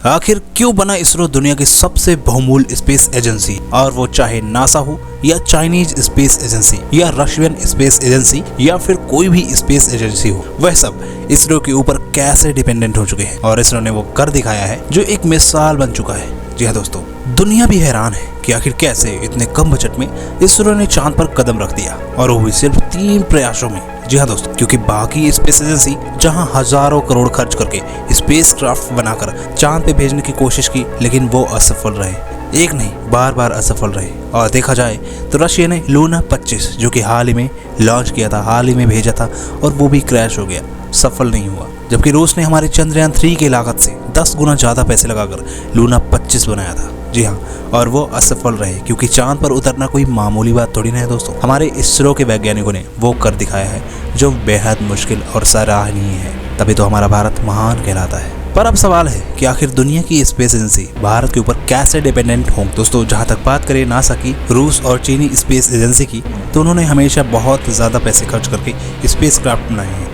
आखिर क्यों बना इसरो दुनिया की सबसे बहुमूल्य स्पेस एजेंसी, और वो चाहे नासा हो या चाइनीज स्पेस एजेंसी या रशियन स्पेस एजेंसी या फिर कोई भी स्पेस एजेंसी हो, वह सब इसरो के ऊपर कैसे डिपेंडेंट हो चुके हैं। और इसरो ने वो कर दिखाया है जो एक मिसाल बन चुका है। जी हाँ दोस्तों, दुनिया भी हैरान है कि आखिर कैसे इतने कम बजट में इसरो ने चांद पर कदम रख दिया, और वो भी सिर्फ 3 प्रयासों में। जी हाँ दोस्तों, क्योंकि बाकी स्पेस एजेंसी जहां हजारों करोड़ खर्च करके स्पेस क्राफ्ट बनाकर चांद पे भेजने की कोशिश की, लेकिन वो असफल रहे। एक नहीं, बार बार असफल रहे। और देखा जाए तो रशिया ने लूना 25 जो कि हाल ही में लॉन्च किया था, हाल ही में भेजा था, और वो भी क्रैश हो गया, सफल नहीं हुआ। जबकि रूस ने हमारे चंद्रयान 3 की लागत से 10 गुना ज्यादा पैसे लगाकर लूना 25 बनाया था। जी हाँ, और वो असफल रहे, क्योंकि चांद पर उतरना कोई मामूली बात थोड़ी ना है दोस्तों। हमारे इसरो के वैज्ञानिकों ने वो कर दिखाया है जो बेहद मुश्किल और सराहनीय है, तभी तो हमारा भारत महान कहलाता है। पर अब सवाल है कि आखिर दुनिया की स्पेस एजेंसी भारत के ऊपर कैसे डिपेंडेंट हों। दोस्तों, जहां तक बात करें नासा की, रूस और चीनी स्पेस एजेंसी की, तो उन्होंने हमेशा बहुत ज्यादा पैसे खर्च करके स्पेस क्राफ्ट बनाए हैं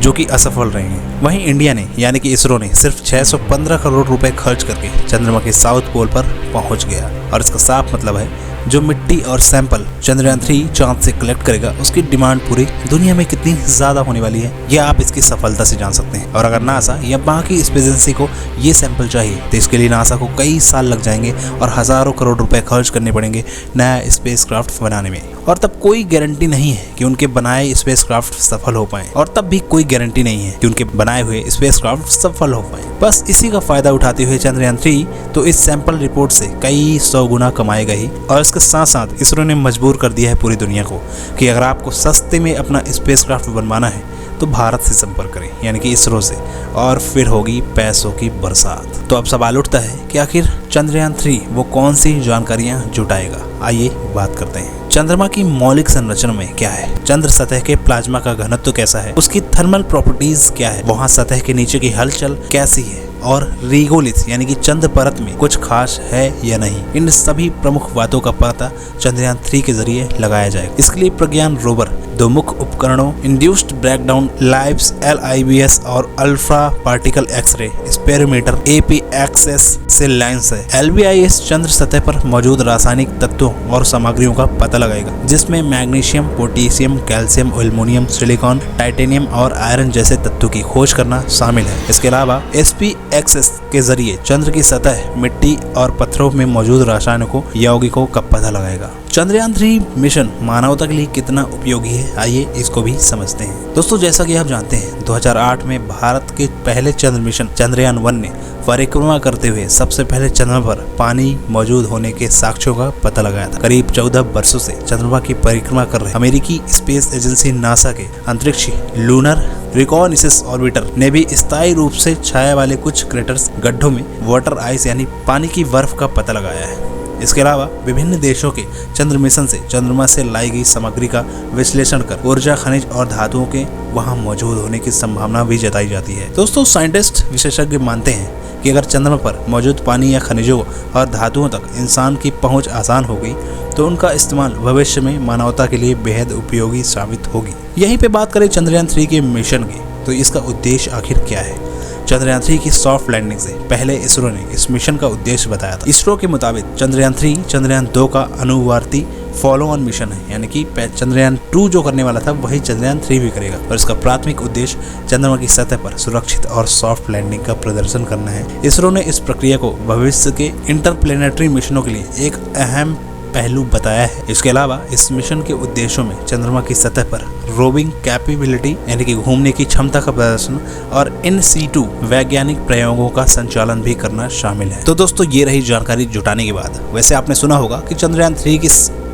जो कि असफल रहे हैं। वहीं इंडिया ने यानी कि इसरो ने सिर्फ 615 करोड़ रुपए खर्च करके चंद्रमा के साउथ पोल पर पहुंच गया। और इसका साफ मतलब है जो मिट्टी और सैंपल चंद्रयान 3 चांद से कलेक्ट करेगा, उसकी डिमांड पूरी दुनिया में कितनी ज्यादा होने वाली है, यह आप इसकी सफलता से जान सकते हैं। और अगर नासा या बाकी स्पेस एजेंसी को ये सैंपल चाहिए तो इसके लिए नासा को कई साल लग जाएंगे और हजारों करोड़ रुपए खर्च करने पड़ेंगे नया स्पेस क्राफ्ट बनाने में। और तब कोई गारंटी नहीं है कि उनके बनाए स्पेस क्राफ्ट सफल हो पाए, और तब भी कोई गारंटी नहीं है कि उनके बनाए हुए स्पेस क्राफ्ट सफल हो पाए। बस इसी का फायदा उठाते हुए चंद्रयान 3 तो इस सैंपल रिपोर्ट से कई 100 गुना कमाएगा ही। और इसके साथ साथ इसरो ने मजबूर कर दिया है पूरी दुनिया को कि अगर आपको सस्ते में अपना स्पेस क्राफ्ट बनवाना है तो भारत से संपर्क करें, यानी कि इसरो से, और फिर होगी पैसों की बरसात। तो अब सवाल उठता है कि आखिर चंद्रयान 3 वो कौन सी जानकारियां जुटाएगा। आइए बात करते हैं। चंद्रमा की मौलिक संरचना में क्या है, चंद्र सतह के प्लाज्मा का घनत्व कैसा है, उसकी थर्मल प्रॉपर्टीज क्या है, वहाँ सतह के नीचे की हलचल कैसी है, और रिगोलिथ यानी कि चंद्र परत में कुछ खास है या नहीं। इन सभी प्रमुख बातों का पता चंद्रयान 3 के जरिए लगाया जाएगा। इसके लिए प्रज्ञान रोवर 2 मुख्य उपकरणों इंड्यूस्ड ब्रेकडाउन लाइव्स LIBS और alpha particle X ray spectrometer APXS से लेंस है। LBIS चंद्र सतह पर मौजूद रासायनिक तत्वों और सामग्रियों का पता लगाएगा, जिसमें magnesium, potassium, calcium, aluminium, silicon, titanium और आयरन जैसे तत्वों की खोज करना शामिल है। इसके अलावा SPXS के जरिए चंद्र की सतह, मिट्टी और पत्थरों में मौजूद रासायनिकों, यौगिकों का पता लगाएगा। चंद्रयान 3 मिशन मानवता के लिए कितना उपयोगी है, आइए इसको भी समझते हैं। दोस्तों, जैसा कि आप जानते हैं 2008 में भारत के पहले चंद्र मिशन चंद्रयान 1 ने परिक्रमा करते हुए सबसे पहले चंद्रमा पर पानी मौजूद होने के साक्ष्यों का पता लगाया था। करीब 14 वर्षों से चंद्रमा की परिक्रमा कर रहे अमेरिकी स्पेस एजेंसी नासा के अंतरिक्षी लूनर रिकॉनिसेंस ऑर्बिटर ने भी स्थायी रूप से छाया वाले कुछ क्रेटर्स, गड्ढों में वाटर आइस यानी पानी की बर्फ का पता लगाया है। इसके अलावा विभिन्न देशों के चंद्र मिशन से चंद्रमा से लाई गई सामग्री का विश्लेषण कर ऊर्जा, खनिज और धातुओं के वहां मौजूद होने की संभावना भी जताई जाती है। दोस्तों, साइंटिस्ट विशेषज्ञ मानते हैं कि अगर चंद्रमा पर मौजूद पानी या खनिजों और धातुओं तक इंसान की पहुंच आसान हो गई तो उनका इस्तेमाल भविष्य में मानवता के लिए बेहद उपयोगी साबित होगी। यहीं पे बात करें चंद्रयान 3 के मिशन की, तो इसका उद्देश्य आखिर क्या है। चंद्रयान 3 की सॉफ्ट लैंडिंग से पहले इसरो ने इस मिशन का उद्देश्य बताया था। इसरो के मुताबिक चंद्रयान 3 चंद्रयान 2 का अनुवर्ती फॉलो ऑन मिशन है, यानी कि चंद्रयान 2 जो करने वाला था वही चंद्रयान 3 भी करेगा। और इसका प्राथमिक उद्देश्य चंद्रमा की सतह पर सुरक्षित और सॉफ्ट लैंडिंग का प्रदर्शन करना है। इसरो ने इस प्रक्रिया को भविष्य के इंटरप्लेनेटरी मिशनों के लिए एक अहम पहलू बताया है। इसके अलावा इस मिशन के उद्देश्यों में चंद्रमा की सतह पर रोविंग कैपेबिलिटी यानी कि घूमने की क्षमता का प्रदर्शन और इन सीटू वैज्ञानिक प्रयोगों का संचालन भी करना शामिल है। तो दोस्तों, ये रही जानकारी जुटाने के बाद। वैसे आपने सुना होगा कि चंद्रयान 3 की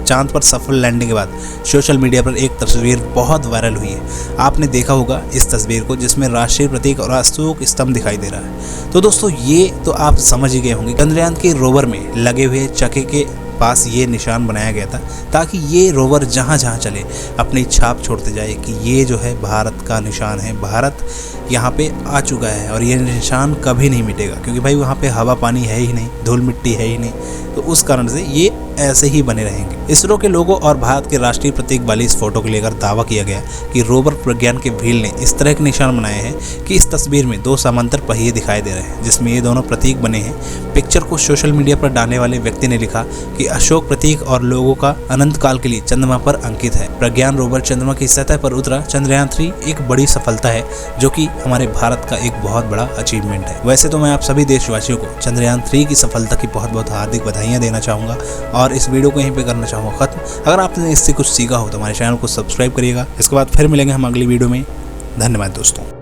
चांद पर सफल लैंडिंग के बाद सोशल मीडिया पर एक तस्वीर बहुत वायरल हुई है। आपने देखा होगा इस तस्वीर को, जिसमें राष्ट्रीय प्रतीक और अशोक स्तंभ दिखाई दे रहा है। तो दोस्तों, ये तो आप समझ ही गए होंगे, चंद्रयान के रोवर में लगे हुए चक्के के पास ये निशान बनाया गया था ताकि ये रोवर जहाँ जहाँ चले अपनी छाप छोड़ते जाए कि ये जो है भारत का निशान है, भारत यहाँ पे आ चुका है और ये निशान कभी नहीं मिटेगा, क्योंकि भाई वहाँ पे हवा पानी है ही नहीं, धूल मिट्टी है ही नहीं। तो उस कारण से ये ऐसे ही बने रहेंगे। इसरो के लोगो और भारत के राष्ट्रीय प्रतीक वाली इस फोटो को लेकर दावा किया गया कि रोवर प्रज्ञान के व्हील ने इस तरह के निशान बनाए हैं कि इस तस्वीर में 2 समांतर पहिए दिखाई दे रहे हैं जिसमें ये दोनों प्रतीक बने हैं। पिक्चर को सोशल मीडिया पर डालने वाले व्यक्ति ने लिखा कि अशोक प्रतीक और लोगों का अनंत काल के लिए चंद्रमा पर अंकित है। प्रज्ञान रोवर चंद्रमा की सतह पर उतरा। चंद्रयान 3 एक बड़ी सफलता है जो कि हमारे भारत का एक बहुत बड़ा अचीवमेंट है। वैसे तो मैं आप सभी देशवासियों को चंद्रयान 3 की सफलता की बहुत बहुत हार्दिक बधाइयां देना चाहूंगा और इस वीडियो को यहीं पे करना चाहूंगा खत्म। अगर आपने इससे कुछ सीखा हो तो हमारे चैनल को सब्सक्राइब करिएगा। इसके बाद फिर मिलेंगे हम अगली वीडियो में। धन्यवाद दोस्तों।